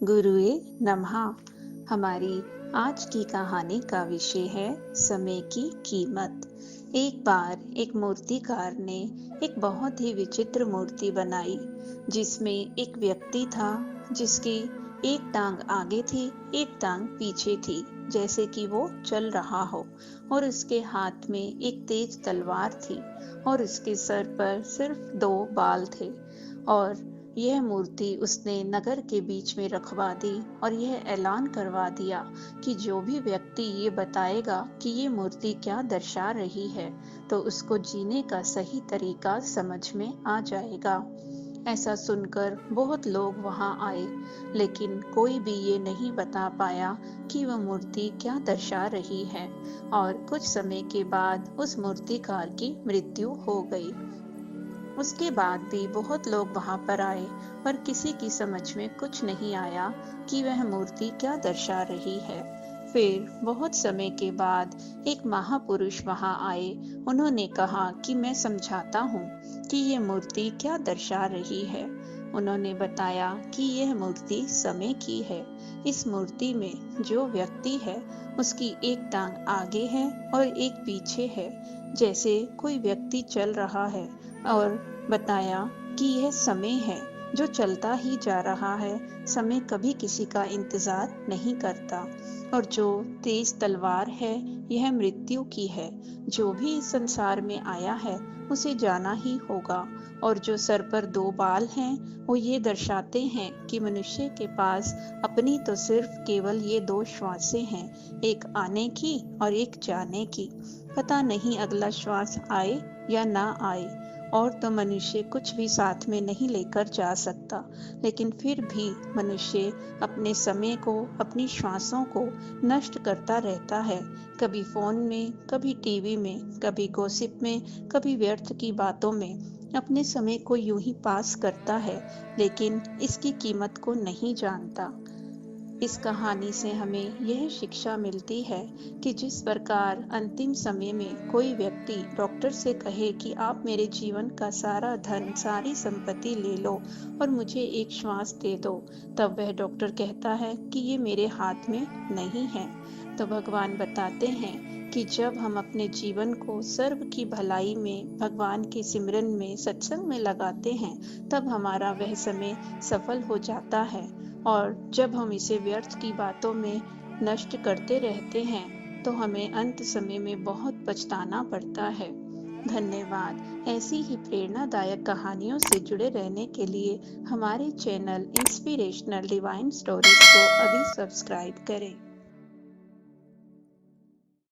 गुरुए नमः। हमारी आज की कहानी का विषय है समय की कीमत। एक बार एक मूर्तिकार ने एक बहुत ही विचित्र मूर्ति बनाई जिसमें एक व्यक्ति था जिसकी एक टांग आगे थी, एक टांग पीछे थी, जैसे कि वो चल रहा हो, और उसके हाथ में एक तेज तलवार थी और उसके सर पर सिर्फ 2 बाल थे। और यह मूर्ति उसने नगर के बीच में रखवा दी और यह ऐलान करवा दिया कि जो भी व्यक्ति ये बताएगा कि ये मूर्ति क्या दर्शा रही है तो उसको जीने का सही तरीका समझ में आ जाएगा। ऐसा सुनकर बहुत लोग वहां आए, लेकिन कोई भी ये नहीं बता पाया कि वह मूर्ति क्या दर्शा रही है। और कुछ समय के बाद उस मूर्तिकार की मृत्यु हो गई। उसके बाद भी बहुत लोग वहां पर आए, पर किसी की समझ में कुछ नहीं आया कि वह मूर्ति क्या दर्शा रही है। फिर बहुत समय के बाद एक महापुरुष वहां आए। उन्होंने कहा कि मैं समझाता हूँ कि ये मूर्ति क्या दर्शा रही है। उन्होंने बताया कि यह मूर्ति समय की है। इस मूर्ति में जो व्यक्ति है उसकी एक टांग आगे है और एक पीछे है, जैसे कोई व्यक्ति चल रहा है। और बताया कि यह समय है जो चलता ही जा रहा है, समय कभी किसी का इंतजार नहीं करता। और जो तेज तलवार है यह मृत्यु की है, जो भी इस संसार में आया है उसे जाना ही होगा। और जो सर पर 2 बाल हैं वो ये दर्शाते हैं कि मनुष्य के पास अपनी तो सिर्फ केवल ये 2 श्वासें हैं, एक आने की और एक जाने की। पता नहीं अगला श्वास आए या ना आए। और तो मनुष्य कुछ भी साथ में नहीं लेकर जा सकता, लेकिन फिर भी मनुष्य अपने समय को, अपनी श्वासों को नष्ट करता रहता है। कभी फोन में, कभी टीवी में, कभी गॉसिप में, कभी व्यर्थ की बातों में अपने समय को यूं ही पास करता है, लेकिन इसकी कीमत को नहीं जानता। इस कहानी से हमें यह शिक्षा मिलती है कि जिस प्रकार अंतिम समय में कोई व्यक्ति डॉक्टर से कहे कि आप मेरे जीवन का सारा धन, सारी संपत्ति ले लो और मुझे एक श्वास दे दो, तब वह डॉक्टर कहता है कि ये मेरे हाथ में नहीं है। तो भगवान बताते हैं कि जब हम अपने जीवन को सर्व की भलाई में, भगवान के सिमरन में, सत्संग में लगाते हैं, तब हमारा वह समय सफल हो जाता है। और जब हम इसे व्यर्थ की बातों में नष्ट करते रहते हैं तो हमें अंत समय में बहुत पछताना पड़ता है। धन्यवाद। ऐसी ही प्रेरणादायक कहानियों से जुड़े रहने के लिए हमारे चैनल इंस्पिरेशनल डिवाइन स्टोरीज को अभी सब्सक्राइब करें।